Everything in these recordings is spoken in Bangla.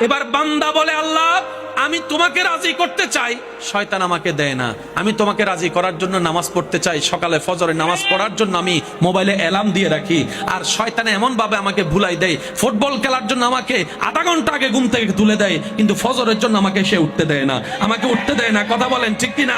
এবার বান্দা বলে, আল্লাহ আমি তোমাকে রাজি করতে চাই, শয়তান আমাকে দেয় না। আমি তোমাকে রাজি করার জন্য নামাজ পড়তে চাই, সকালে ফজরে নামাজ পড়ার জন্য আমি মোবাইলে অ্যালার্ম দিয়ে রাখি, আর শয়তানে এমন ভাবে আমাকে ভুলাই দেয়, ফুটবল খেলার জন্য আমাকে আধা ঘন্টা আগে ঘুম থেকে তুলে দেয়, কিন্তু ফজরের জন্য আমাকে সে উঠতে দেয় না, আমাকে উঠতে দেয় না। কথা বলেন ঠিক কিনা?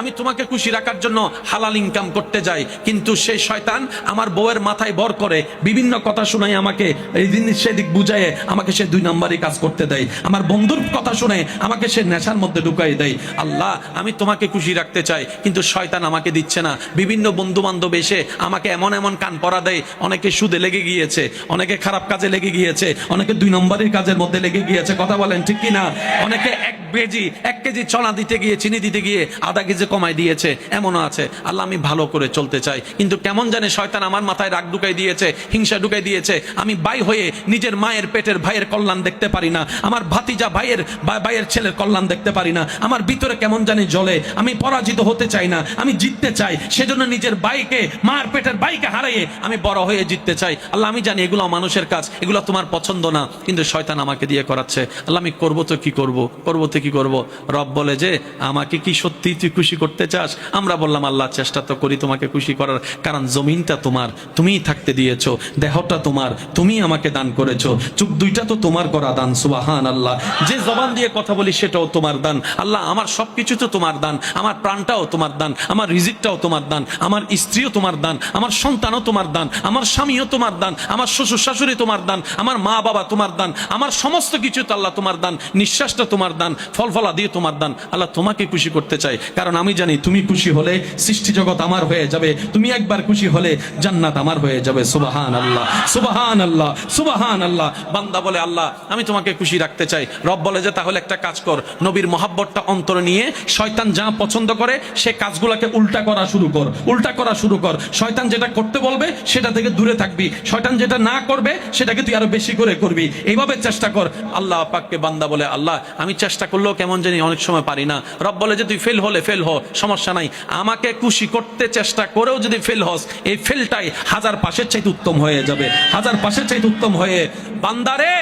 আমি তোমাকে খুশি রাখার জন্য হালাল ইনকাম করতে যাই, কিন্তু সেই শয়তান আমার বউয়ের মাথায় ভর করে বিভিন্ন কথা শোনায়, আমাকে এই জিনিস সেদিক বুঝায় আমাকে সে 2 নম্বরই কাজ করতে দেয়, আমার বন্ধুর কথা শুনে আমাকে সে নেশার মধ্যে ঢুকাই দেয়। আল্লাহ আমি তোমাকে খুশি রাখতে চাই, কিন্তু শয়তান আমাকে দিচ্ছে না। বিভিন্ন বন্ধু বান্ধব এসে আমাকে এমন এমন কান পরা দেয়, অনেকে সুদে লেগে গিয়েছে, অনেকে খারাপ কাজে লেগে গিয়েছে, অনেকে 2 নম্বরের কাজের মধ্যে লেগে গিয়েছে। কথা বলেন ঠিক কিনা? অনেকে 1 কেজি চনা দিতে গিয়ে, চিনি দিতে গিয়ে আধা কেজি কমাই দিয়েছে, এমনও আছে। আল্লাহ আমি ভালো করে চলতে চাই, কিন্তু কেমন জানে শয়তান আমার মাথায় রাগ ঢুকাই দিয়েছে, হিংসা ঢুকাই দিয়েছে। আমি ভাই হয়ে নিজের মায়ের পেটের ভাইয়ের কল্যাণ দেখতে পারি না, আমার ভাতিজা ভাইয়ের ছেলের কল্যাণ দেখতে পারি না, আমার ভিতরে কেমন জানি জ্বলে। আমি পরাজিত হতে চাই না, আমি জিততে চাই। সেজন্য নিজের ভাইকে, মায়ের পেটের ভাইকে হারিয়ে আমি বড় হয়ে জিততে চাই। আল্লাহ আমি জানি এগুলো মানুষের কাজ, এগুলো তোমার পছন্দ না, কিন্তু শয়তান আমাকে দিয়ে করাচ্ছে। আল্লাহ আমি করবো তো কি করবো, করবো তো কি করবো? রব বলে যে আমাকে কি সত্যি তুই খুশি করতে চাস? আমরা বললাম আল্লাহ চেষ্টা তো করি তোমাকে খুশি করার, কারণ জমিনটা তোমার, তুমিই থাকতে দিয়েছো, দেহটা তোমার, তুমি আমাকে দান করেছো, চোখ 2টা তো তোমার করা দান। সুবহান আল্লাহ। যে জবান দিয়ে কথা বলি সেটাও তোমার দান। আল্লাহ আমার সবকিছু তো তোমার দান, আমার প্রাণটাও তোমার দান, আমার রিজিকটাও তোমার দান, আমার স্ত্রীও তোমার দান, আমার সন্তানও তোমার দান, আমার স্বামীও তোমার দান, আমার শ্বশুর শাশুড়ি তোমার দান, আমার মা বাবা তোমার দান, আমার সমস্ত কিছু তো আল্লাহ তোমার দান, নিঃশ্বাসটা তোমার দান, ফলফলা দিয়ে তোমার দান। আল্লাহ তোমাকে খুশি করতে চাই, কারণ আমি জানি তুমি খুশি হলে সৃষ্টি জগৎ আমার হয়ে যাবে, তুমি একবার খুশি হলে জান্নাত আমার হয়ে যাবে। সুবহান আল্লাহ, সুবহান আল্লাহ, সুবহান আল্লাহ। বান্দা বলে আল্লাহ আমি তোমাকে খুশি রাখতে চাই। রব বলে যে তাহলে একটা কাজ কর, নবীর মহাব্বতটা অন্তরে নিয়ে শয়তান যা পছন্দ করে সে কাজগুলোকে উল্টা করা শুরু কর, উল্টা করা শুরু কর। শয়তান যেটা করতে বলবে সেটা থেকে দূরে থাকবি, শয়তান যেটা না করবে সেটাকে তুই আরো বেশি করে করবি, এইভাবে চেষ্টা কর। আল্লাহ পাককে বান্দা বলে আল্লাহ আমি চেষ্টা করলেও কেমন জানি অনেক সময় পারি না। রব বলে যে তুই ফেল হলে ফেল হ, সমস্যা নাই, আমাকে খুশি করতে চেষ্টা করেও যদি ফেল হস, এই ফেলটাই 1000 পাশের চাইতে উত্তম হয়ে যাবে, 1000 পাশের চাইতে উত্তম হয়ে। বান্দারে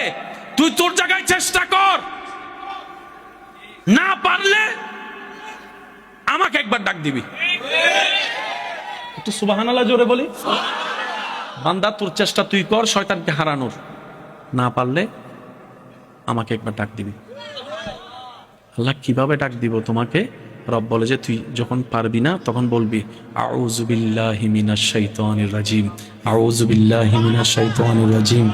তুই তোর জায়গায় চেষ্টা কর, না পারলে আমাকে একবার ডাক দিবি। একটু সুবহানাল্লাহ জোরে বলি। বান্দা তোর চেষ্টা তুই কর শয়তানকে হারানোর, না পারলে আমাকে একবার ডাক দিবি। আল্লাহ কিভাবে ডাক দিব তোমাকে? রব বলে যে তুই যখন পারবি না তখন বলবি আউযু বিল্লাহি মিনাশ শাইতানির রাজিম, আউযু বিল্লাহি মিনাশ শাইতানির রাজিম,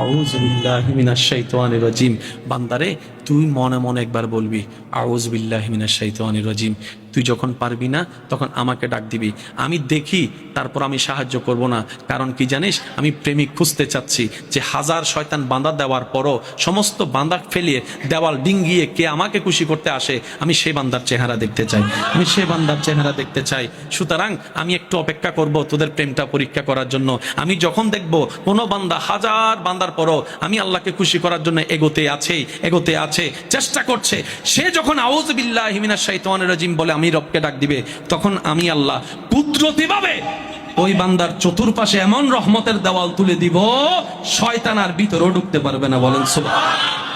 আউযু বিল্লাহি মিনাশ শাইতানির রাজিম। বান্দারে তুই মনে মনে একবার বলবি আউযু বিল্লাহি মিনাশ শাইতানির রাজিম। তুই যখন পারবি না তখন আমাকে ডাক দিবি, আমি দেখি, তারপর আমি সাহায্য করব না। কারণ কি জানিস, আমি প্রেমিক খুঁজতে চাচ্ছি, যে 1000 শয়তান বাঁধা দেওয়ার পরও সমস্ত বাঁধা ফেলিয়ে দেওয়াল ডিঙ্গিয়ে কে আমাকে খুশি করতে আসে, আমি সেই বান্দার চেহারা দেখতে চাই, আমি সেই বান্দার চেহারা দেখতে চাই। সুতরাং আমি একটু অপেক্ষা করব তোদের প্রেমটা পরীক্ষা করার জন্য। আমি যখন দেখব কোনো বান্দা 1000 বান্দার পরও আমি আল্লাহকে খুশি করার জন্য এগোতে আছে, চেষ্টা করছে, সে যখন আউযু বিল্লাহি মিনাশ শাইতানির রাজিম বলে আমি রবকে ডাক দিবে, তখন আমি আল্লাহ কুদরতিভাবে ওই বান্দার চতুর্পাশে এমন রহমতের দেওয়াল তুলে দিব, শয়তান আর ভিতরেও ঢুকতে পারবে না। বলেন সুবহানাল্লাহ।